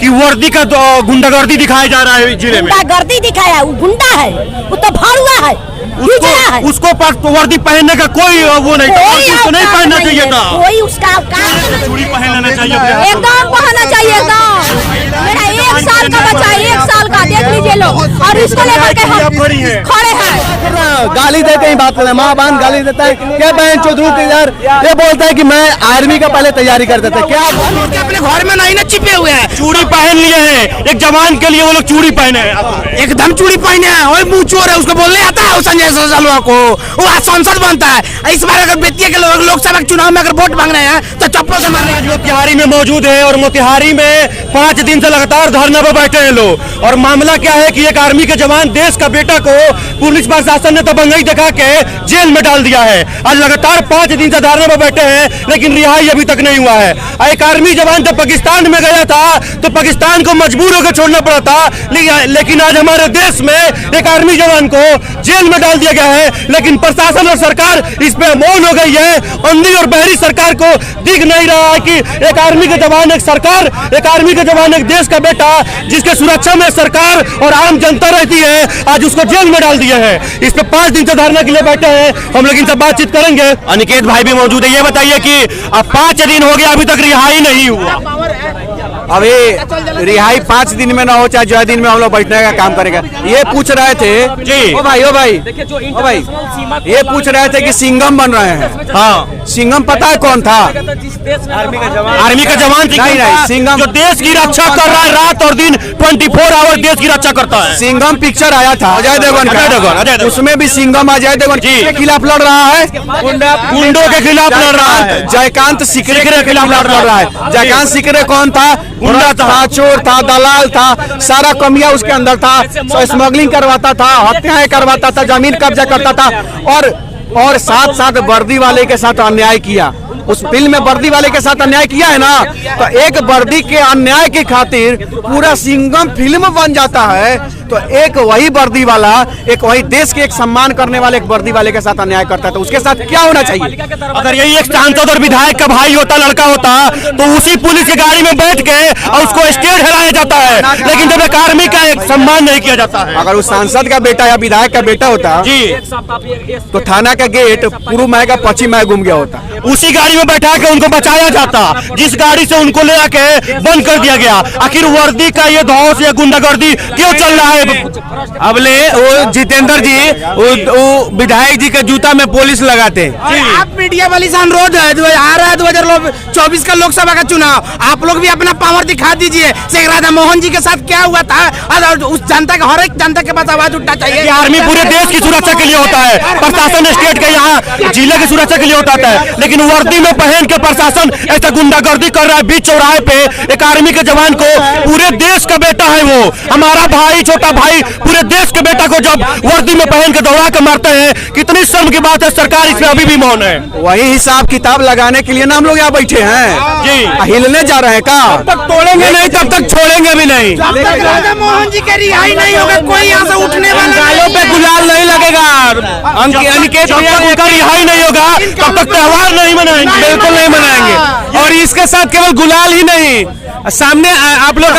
कि वर्दी का गुंडागर्दी दिखाया जा रहा है जिले में। गुंडागर्दी दिखाया, वो गुंडा है, वो तो भाड़ुआ है, उसको वर्दी पहनने का कोई वो नहीं था, उसको नहीं पहनना चाहिए था। कोई उसका औकात चूड़ी पहन लेना चाहिए, एकदम पहनना चाहिए एकदम। मेरा 1 साल का बच्चा है, 1 साल का, देख लीजिए लोग, और इसको लेकर के हम खड़े हैं। गाली देते हैं, बात करते माँ बांध गाली देता है, क्या बहन चौधरी के यार ये बोलता है कि मैं आर्मी का पहले तैयारी कर देता है। क्या अपने घर में नहीं ना छिपे हुए हैं, चूड़ी पहन लिए हैं, एक जवान के लिए वो लोग चूड़ी पहने हैं, एकदम चूड़ी पहने हैं। और मुंह चोर है, उसको बोलने आता है संजय सलवा को, वो आज सांसद बनता है। इस बार अगर बेतिया के लोग लोकसभा चुनाव में अगर वोट मांग रहे हैं तो चप्पलों से मारने का। मोतिहारी में मौजूद है और मोतिहारी में 5 दिन से लगातार धरने पर बैठे हैं लोग। और मामला क्या है कि एक आर्मी के जवान देश का बेटा को पुलिस प्रशासन ने दबंगई दिखा के जेल में डाल दिया है। आज लगातार 5 दिन से धरने पर बैठे हैं, लेकिन रिहाई अभी तक नहीं हुआ है। एक आर्मी जवान जब पाकिस्तान में गया था तो पाकिस्तान को मजबूर होकर छोड़ना पड़ा था, लेकिन आज हमारे देश में एक आर्मी जवान को जेल में डाल दिया गया है। लेकिन प्रशासन और सरकार इस पे मौन हो गई है। अंधी और बहरी सरकार को दिख नहीं रहा है कि एक आर्मी के जवान, एक सरकार, एक आर्मी के जवान, एक देश का बेटा जिसके सुरक्षा में सरकार और आम जनता रहती है, आज उसको जेल में डाल दिया है। इस पे 5 दिन से धरने के लिए बैठे हैं, हम लोग इनसे बातचीत करेंगे। अनिकेत भाई भी मौजूद है। ये बताइए कि अब 5 दिन हो गया, अभी तक रिहाई नहीं हुआ। अभी रिहाई 5 दिन में ना हो चाहे जो दिन में हम लोग बैठने का काम करेगा। ये पूछ रहे थे जी, ओ भाई ये पूछ रहे थे कि सिंघम बन रहे हैं। हाँ, सिंघम पता है कौन था? आर्मी का जवान नहीं, सिंघम जो देश की रक्षा कर रहा है, रात और दिन 24 आवर देश की रक्षा करता है। सिंघम पिक्चर आया था अजय देवगन का, उसमें भी सिंघम अजय देवगन के खिलाफ लड़ रहा है, गुंडों के खिलाफ लड़ रहा है, जयकांत सिकरे के खिलाफ लड़ रहा है। जयकांत सिकरे कौन था? गुंडा था, चोर था, दलाल था, सारा कमिया उसके अंदर था, स्मगलिंग करवाता था, हत्याएं करवाता था, जमीन कब्जा करता था और साथ साथ वर्दी वाले के साथ अन्याय किया। उस फिल्म में वर्दी वाले के साथ अन्याय किया है ना, तो एक वर्दी के अन्याय की खातिर पूरा सिंघम फिल्म बन जाता है। तो एक वही वर्दी वाला, एक वही देश के एक सम्मान करने वाले एक वर्दी वाले के साथ अन्याय करता है, तो उसके साथ क्या होना चाहिए? अगर यही एक सांसद और विधायक का भाई होता, लड़का होता, तो उसी पुलिस की गाड़ी में बैठ के और उसको स्टेज हिलाया जाता है। लेकिन जब एक आर्मी का एक सम्मान नहीं किया जाता है, अगर उस सांसद का बेटा या विधायक का बेटा होता जी, तो थाना का गेट पूर्व मय का पश्चिम मय घूम गया होता। उसी गाड़ी में बैठा के उनको बचाया जाता, जिस गाड़ी से उनको ले आके बंद कर दिया गया। आखिर वर्दी का ये धौस या गुंडागर्दी क्यों चल रहा है? अबले वो जितेंद्र जी वो विधायक जी के जूता में पुलिस लगाते हैं। आप मीडिया वाली से अनुरोध है, आ रहा है 2024 का लोकसभा का चुनाव, आप लोग भी अपना पावर दिखा दीजिए। शेख राधा मोहन जी के साथ क्या हुआ था, उस जनता का, हर एक जनता के पास आवाज उठना चाहिए। आर्मी पूरे देश की सुरक्षा के लिए होता है, प्रशासन स्टेट के यहाँ जिले की सुरक्षा के लिए होता है, लेकिन वर्दी में पहन के प्रशासन ऐसा गुंडागर्दी कर रहा है। बीच चौराहे पे एक आर्मी के जवान को, पूरे देश का बेटा है वो, हमारा भाई, छोटा भाई, पूरे देश के बेटा को जब वर्दी में पहन के दौड़ा के मारते हैं, कितनी शर्म की बात है। सरकार इसमें अभी भी मौन है। वही हिसाब किताब लगाने के लिए ना हम लोग यहाँ बैठे हैं जी। हिलने जा रहे हैं का? तब तोड़ेंगे नहीं, तब तक छोड़ेंगे भी नहीं। राधा मोहन जी के रिहाई नहीं होगा, कोई यहाँ से उठने वाला गालों पे गुलाल नहीं लगेगा, अनिकेत भैया उनका रिहाई नहीं होगा तब तक त्योहार नहीं मनाएंगे, बिल्कुल नहीं मनाएंगे। और इसके साथ केवल गुलाल ही नहीं, सामने आप लोग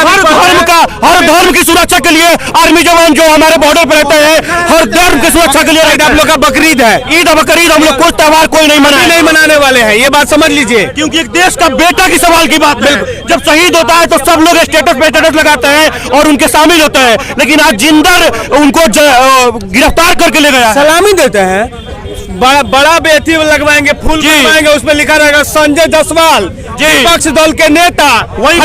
हर धर्म की सुरक्षा के लिए आर्मी जवान जो हमारे बॉर्डर पर रहते हैं, हर धर्म की सुरक्षा के लिए रहते हैं। आप लोग का बकरीद है, ईद बकरीद, हम लोग कुछ त्योहार कोई नहीं मनाने वाले हैं, ये बात समझ लीजिए। क्योंकि एक देश का बेटा की सवाल की बात है। जब शहीद होता है तो सब लोग स्टेटस पे स्टेटस लगाते हैं और उनके शामिल होते हैं, लेकिन आज जिंदर उनको गिरफ्तार करके ले गया, सलामी देते हैं। बड़ा बेटी लगवाएंगे, फूल लगवाएंगे, उसमें लिखा रहेगा संजय जायसवाल विपक्ष दल के नेता, वही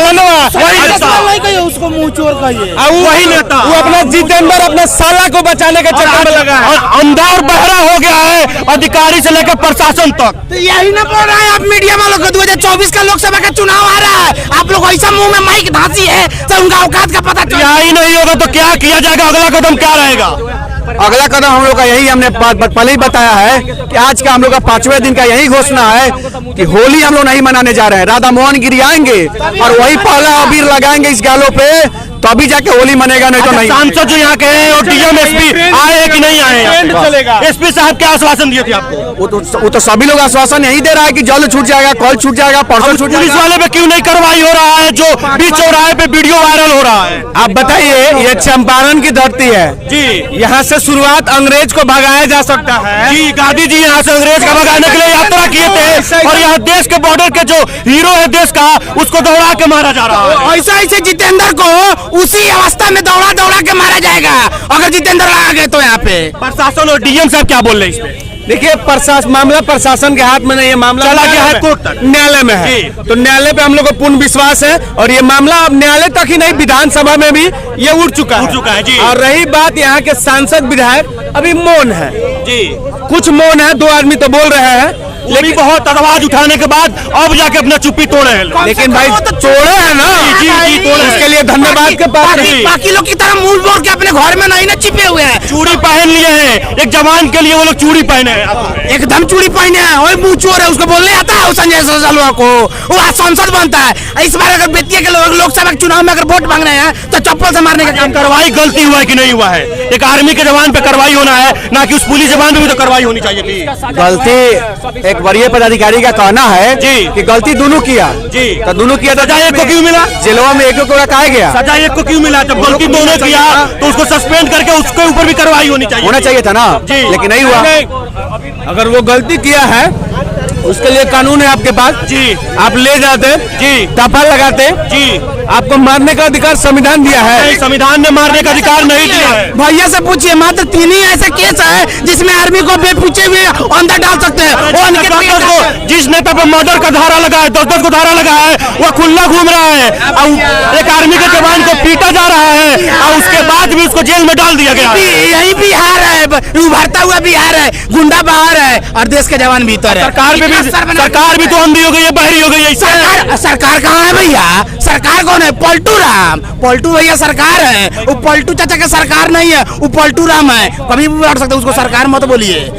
उसको मुंह चोर कहिए, वही नेता, वो अपना जितेंद्र अपना साला को बचाने के चक्कर में लगा है। और अंधा और बहरा हो गया है अधिकारी से लेकर प्रशासन तक। तो यही ना बोल रहा है आप मीडिया वालों को, 2024 का लोकसभा का चुनाव आ रहा है, आप लोग ऐसा मुंह में माइक धांसी है तो उनका औकात का पता चल। यही नहीं होगा तो क्या किया जाएगा? अगला कदम क्या रहेगा? अगला कदम हम लोग का यही, हमने पहले ही बताया है कि आज का हम लोग का 5वें दिन का यही घोषणा है कि होली हम लोग नहीं मनाने जा रहे हैं। राधा मोहन गिरी आएंगे और वही पहला अबीर लगाएंगे इस गालों पे, तभी जाके होली मनेगा, नहीं तो नहीं। सांसद जो यहाँ के हैं और डीएम एसपी आए हैं कि नहीं आए? चलेगा। एसपी साहब क्या आश्वासन दिए थे आपको? वो तो सभी लोग आश्वासन यही दे रहा है कि जल्द छूट जाएगा, कल छूट जाएगा, परसों छूट पुलिस जाएगा। वाले पे क्यों नहीं कार्रवाई हो रहा है? जो बीच चौराहे पे वीडियो वायरल हो रहा है। आप बताइए, ये चंपारण की धरती है जी, यहाँ से शुरुआत अंग्रेज को भगाया जा सकता है। जी गांधी जी यहाँ से अंग्रेज का भगाने के लिए यात्रा किए थे और यहाँ देश के बॉर्डर के जो हीरो है देश का, उसको दौड़ा के मारा जा रहा है। ऐसा ऐसे जितेंद्र को उसी अवस्था में दौड़ा दौड़ा के मारा जाएगा अगर जितेंद्र आ गए तो। यहाँ पे प्रशासन और डीएम साहब क्या बोल रहे हैं इस पे? देखिए, मामला प्रशासन के हाथ में नहीं है, मामला चला गया है कोर्ट तक, न्यायालय में है। तो न्यायालय पे हम लोग को पूर्ण विश्वास है और ये मामला अब न्यायालय तक ही नहीं, विधानसभा में भी ये उठ चुका है जी। और रही बात यहाँ के सांसद विधायक अभी मौन है जी, कुछ मौन है, 2 आदमी तो बोल रहे हैं लेकिन बहुत आवाज उठाने के बाद अब जाके अपना चुप्पी तोड़े हैं। लेकिन भाई तोड़े हैं ना, जी जी तोड़े। इसके लिए धन्यवाद के पात्र हैं। बाकी लोग की तरह मुंह बोल के अपने घर में नहीं ना छिपे हुए हैं। चूड़ी पहन लिए हैं, एक जवान के लिए वो लोग चूड़ी पहने हैं। एकदम चूड़ी पहने हैं, वही मुंह चोर है, उसको बोलने आता है संजय सलवा को, वो आज सांसद बनता है। इस बार अगर बेतिया के लोग लोकसभा के चुनाव में अगर वोट मांग रहे हैं तो चप्पल से मारने का काम करो। कार्रवाई गलती हुआ है कि नहीं हुआ है? एक आर्मी के जवान पे कार्रवाई होना है, ना कि उस पुलिस जवान पे भी तो कार्रवाई होनी चाहिए थी। गलती एक वरीय पदाधिकारी का कहना है जी कि गलती दोनों किया जी, तो दोनों किया तो सजा एक को क्यों मिला? जेलवा में एक को रखा गया, सजा एक को क्यों मिला? जब गलती दोनों किया तो उसको सस्पेंड करके उसके ऊपर भी कार्रवाई होनी चाहिए था ना जी। लेकिन नहीं हुआ। अगर वो गलती किया है उसके लिए कानून है आपके पास जी, आप ले जाते जी तपा लगाते जी। आपको मारने का अधिकार संविधान दिया है। नहीं, संविधान ने मारने का अधिकार नहीं दिया है। भैया से पूछिए, मात्र 3 ही ऐसे केस है जिसमें आर्मी को बेपूछे हुए अंदर डाल सकते हैं। वो अनिकेत को जिस नेता पर मर्डर का धारा लगा है, 10-10 को धारा लगा है, वो खुला घूम रहा है और एक आर्मी के जवान को पीटा जा रहा है और उसके बाद भी उसको जेल में डाल दिया गया है। यही बिहार है, उभरता हुआ बिहार है, गुंडा बाहर है और देश के जवान भीतर है। सरकार भी तो अंधी हो गई है, बहरी हो गई है। सरकार कहाँ है भैया? सरकार कौन है? पलटू राम, पलटू भैया सरकार है, वो पलटू चाचा का सरकार नहीं है, वो पलटू राम है। कभी भी बैठ सकते, उसको सरकार मत बोलिए।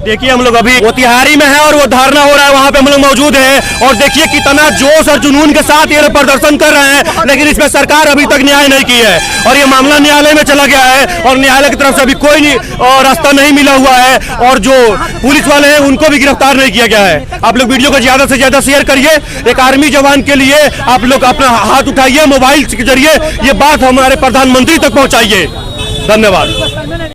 देखिए हम लोग अभी मोतिहारी में है और वो धरना हो रहा है, वहाँ पे हम लोग मौजूद हैं और देखिए कितना जोश और जुनून के साथ ये प्रदर्शन कर रहे हैं, लेकिन इसमें सरकार अभी तक न्याय नहीं की है और ये मामला न्यायालय में चला गया है और न्यायालय की तरफ से अभी कोई रास्ता नहीं मिला हुआ है और जो पुलिस वाले हैं उनको भी गिरफ्तार नहीं किया गया है। आप लोग वीडियो को ज्यादा से ज्यादा शेयर करिए। एक आर्मी जवान के लिए आप लोग अपना हाथ उठाइए, मोबाइल के जरिए ये बात हमारे प्रधानमंत्री तक पहुँचाइए। धन्यवाद।